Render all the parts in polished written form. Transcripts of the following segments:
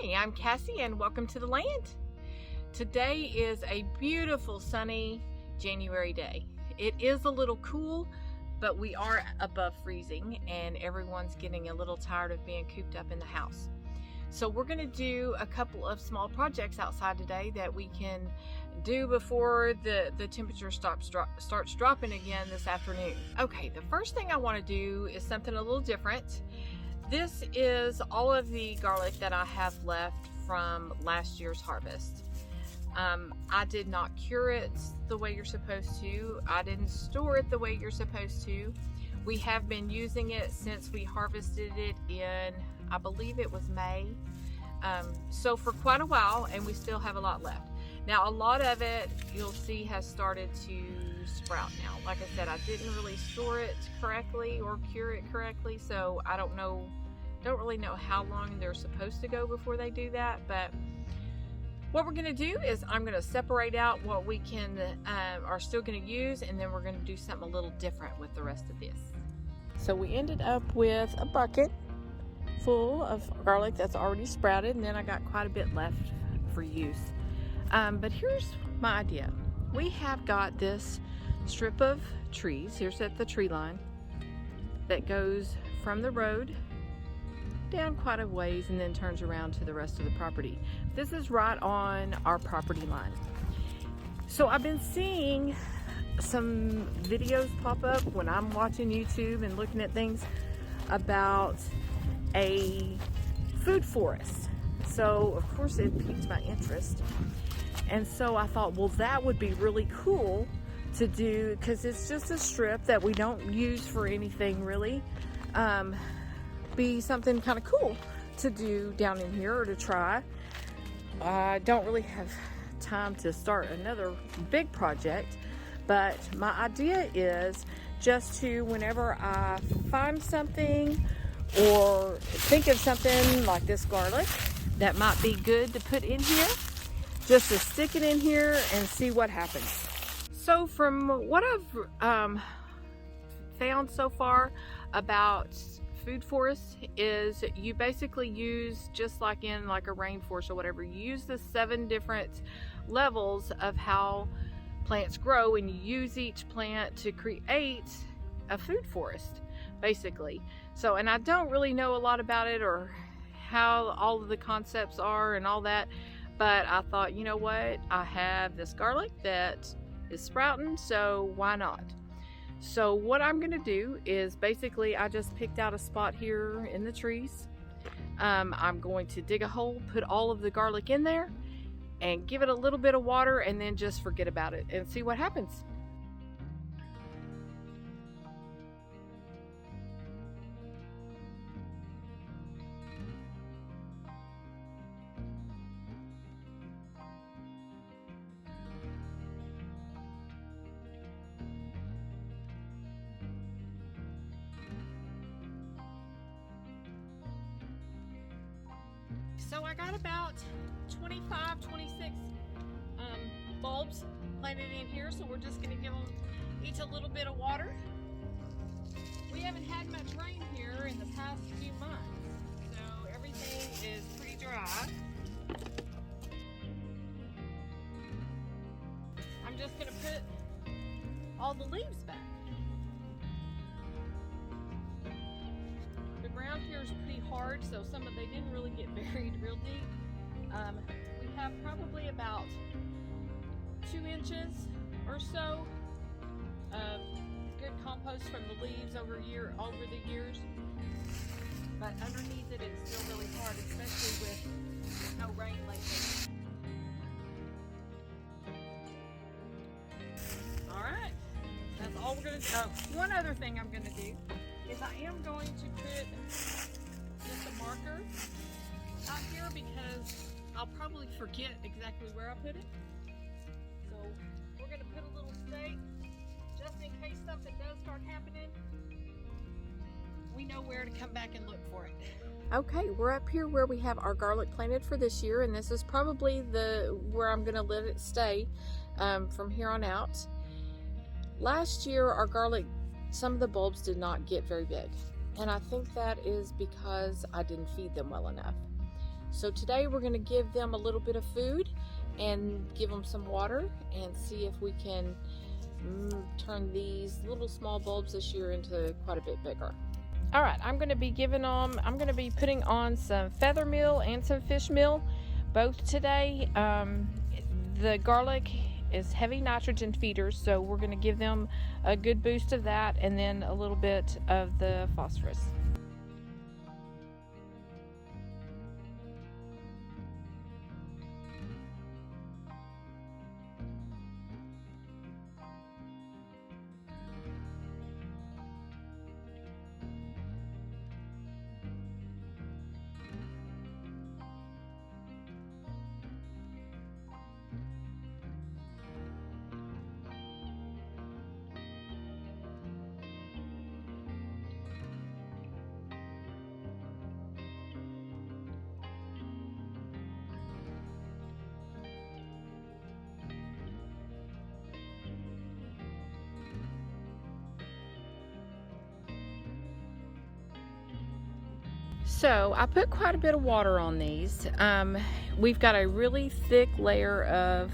Hi, I'm Cassie and welcome to the land. Today is a beautiful sunny January day. It is a little cool, but we are above freezing and everyone's getting a little tired of being cooped up in the house. So we're going to do a couple of small projects outside today that we can do before the temperature starts dropping again this afternoon. Okay, the first thing I want to do is something a little different. This is all of the garlic that I have left from last year's harvest. I did not cure it the way you're supposed to. I didn't store it the way you're supposed to. We have been using it since we harvested it in, I believe it was May. So for quite a while, and we still have a lot left. Now a lot of it you'll see has started to sprout now. Like I said, I didn't really store it correctly or cure it correctly, so I don't really know how long they're supposed to go before they do that. But what we're going to do is I'm going to separate out what we are still going to use, and then we're going to do something a little different with the rest of this. So we ended up with a bucket full of garlic that's already sprouted, and then I got quite a bit left for use. But here's my idea. We have got this strip of trees, here's at the tree line, that goes from the road down quite a ways and then turns around to the rest of the property. This is right on our property line. So I've been seeing some videos pop up when I'm watching YouTube and looking at things about a food forest. So of course it piqued my interest. And so I thought, well, that would be really cool to do, because it's just a strip that we don't use for anything really. Be something kind of cool to do down in here or to try. I don't really have time to start another big project, but my idea is just to, whenever I find something or think of something like this garlic that might be good to put in here, just to stick it in here and see what happens. So from what I've found so far about food forests is you basically use, just like in like a rainforest or whatever, you use the 7 different levels of how plants grow, and you use each plant to create a food forest basically. So, and I don't really know a lot about it or how all of the concepts are and all that, but I thought, you know what, I have this garlic that is sprouting, so why not? So what I'm going to do is basically I just picked out a spot here in the trees. I'm going to dig a hole, put all of the garlic in there, and give it a little bit of water, and then just forget about it and see what happens. So I got about 25, 26 bulbs planted in here, so we're just going to give them each a little bit of water. We haven't had much rain here in the past few months, so everything is pretty dry. I'm just going to put all the leaves back. The ground here is pretty hard, so they didn't really get buried real deep. We have probably about 2 inches or so of good compost from the leaves over the years. But underneath it, it's still really hard, especially with no rain lately. All right, that's all we're gonna do. Oh, one other thing I'm gonna do is I am going to put just a marker out here, because I'll probably forget exactly where I put it. So we're going to put a little stake just in case something does start happening. We know where to come back and look for it. Okay, we're up here where we have our garlic planted for this year, and this is probably where I'm going to let it stay from here on out. Last year our garlic, some of the bulbs did not get very big, and I think that is because I didn't feed them well enough. So today we're going to give them a little bit of food and give them some water and see if we can turn these little small bulbs this year into quite a bit bigger. All right, I'm going to be putting on some feather meal and some fish meal both today. The garlic is heavy nitrogen feeders, so we're going to give them a good boost of that and then a little bit of the phosphorus. So I put quite a bit of water on these. We've got a really thick layer of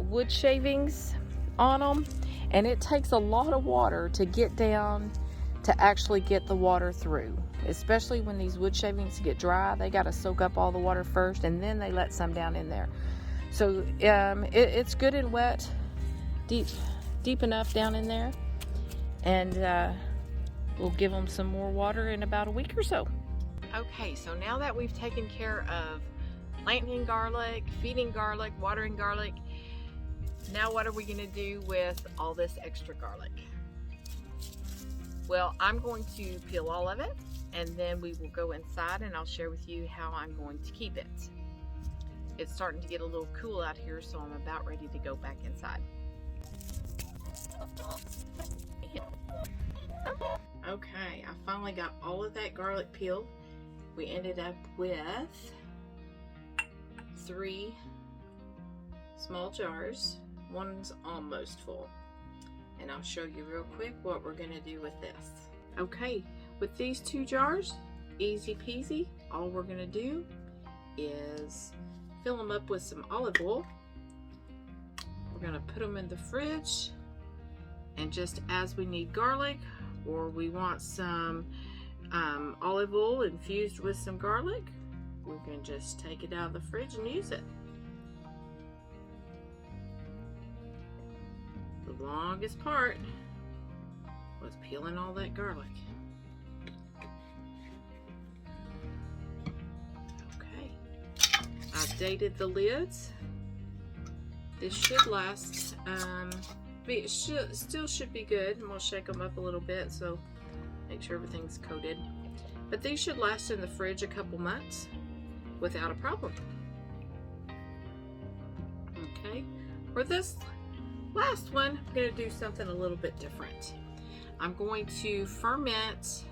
wood shavings on them, and it takes a lot of water to get down to actually get the water through. Especially when these wood shavings get dry, they got to soak up all the water first, and then they let some down in there. So it's good and wet, deep enough down in there, and we'll give them some more water in about a week or so. Okay, so now that we've taken care of planting garlic, feeding garlic, watering garlic, now what are we going to do with all this extra garlic? Well, I'm going to peel all of it, and then we will go inside and I'll share with you how I'm going to keep it. It's starting to get a little cool out here, so I'm about ready to go back inside. Okay, I finally got all of that garlic peeled. We ended up with 3 small jars. One's almost full. And I'll show you real quick what we're gonna do with this. Okay, with these 2 jars, easy peasy. All we're gonna do is fill them up with some olive oil. We're gonna put them in the fridge, and just as we need garlic, or we want some olive oil infused with some garlic, we can just take it out of the fridge and use it. The longest part was peeling all that garlic. Okay, I've dated the lids. This should last, it still should be good, and we'll shake them up a little bit so make sure everything's coated. But these should last in the fridge a couple months without a problem. Okay, for this last one, I'm going to do something a little bit different. I'm going to ferment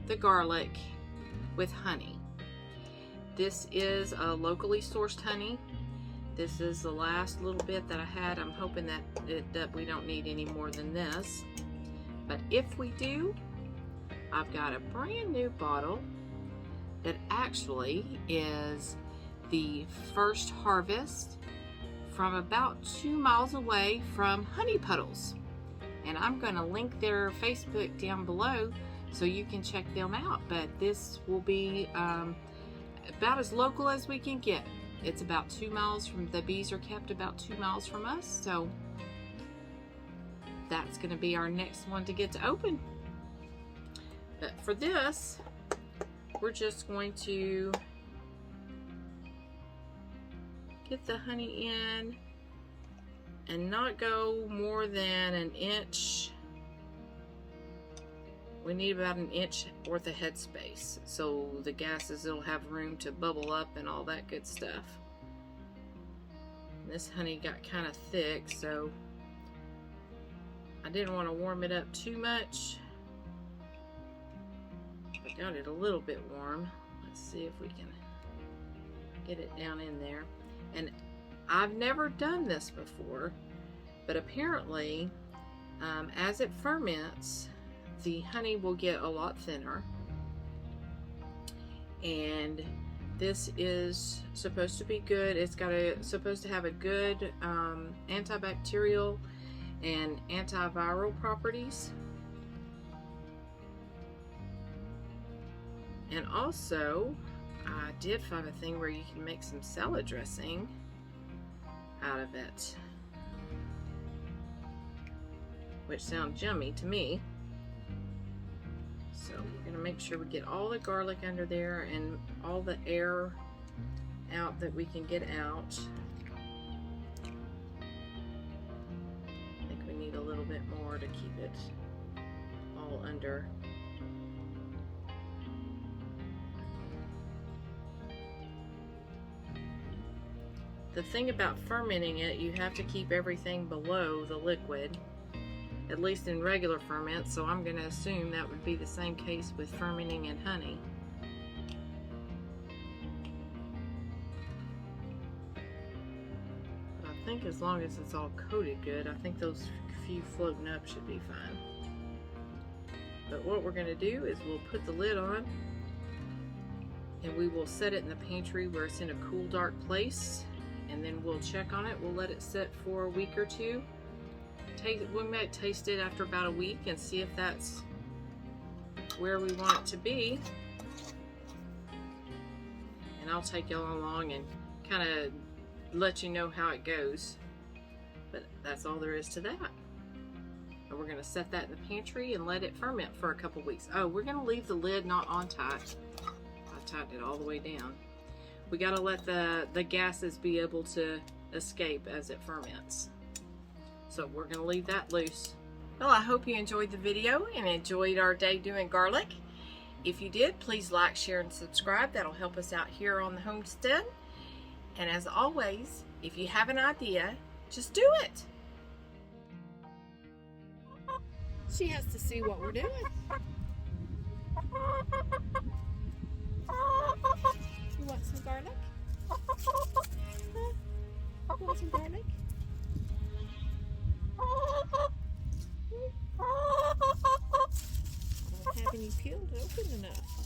the garlic with honey. This is a locally sourced honey. This is the last little bit that I had. I'm hoping that we don't need any more than this. But if we do, I've got a brand new bottle that actually is the first harvest from about 2 miles away from Honey Puddles. And I'm going to link their Facebook down below so you can check them out. But this will be about as local as we can get. It's about 2 miles from, the bees are kept about 2 miles from us, so that's going to be our next one to get to open. But for this, we're just going to get the honey in and not go more than an inch. We need about an inch worth of headspace, so the gases will have room to bubble up and all that good stuff. And this honey got kind of thick, so I didn't want to warm it up too much. I got it a little bit warm. Let's see if we can get it down in there. And I've never done this before, but apparently as it ferments, the honey will get a lot thinner, and This is supposed to be good. It's supposed to have a good antibacterial and antiviral properties. And also, I did find a thing where you can make some salad dressing out of it, which sounds yummy to me. So we're gonna make sure we get all the garlic under there and all the air out that we can get out. I think we need a little bit more to keep it all under. The thing about fermenting it, you have to keep everything below the liquid, at least in regular ferment, so I'm going to assume that would be the same case with fermenting in honey. But I think as long as it's all coated good, I think those few floating up should be fine. But what we're going to do is we'll put the lid on and we will set it in the pantry where it's in a cool, dark place, and then we'll check on it. We'll let it sit for a week or two. We might taste it after about a week and see if that's where we want it to be. And I'll take y'all along and kind of let you know how it goes. But that's all there is to that. And we're going to set that in the pantry and let it ferment for a couple weeks. Oh, we're going to leave the lid not on tight. I tightened it all the way down. We got to let the gases be able to escape as it ferments. So we're going to leave that loose. Well, I hope you enjoyed the video and enjoyed our day doing garlic. If you did, please like, share, and subscribe. That'll help us out here on the homestead. And as always, if you have an idea, just do it. She has to see what we're doing. You want some garlic? You want some garlic? I don't have any peeled open enough.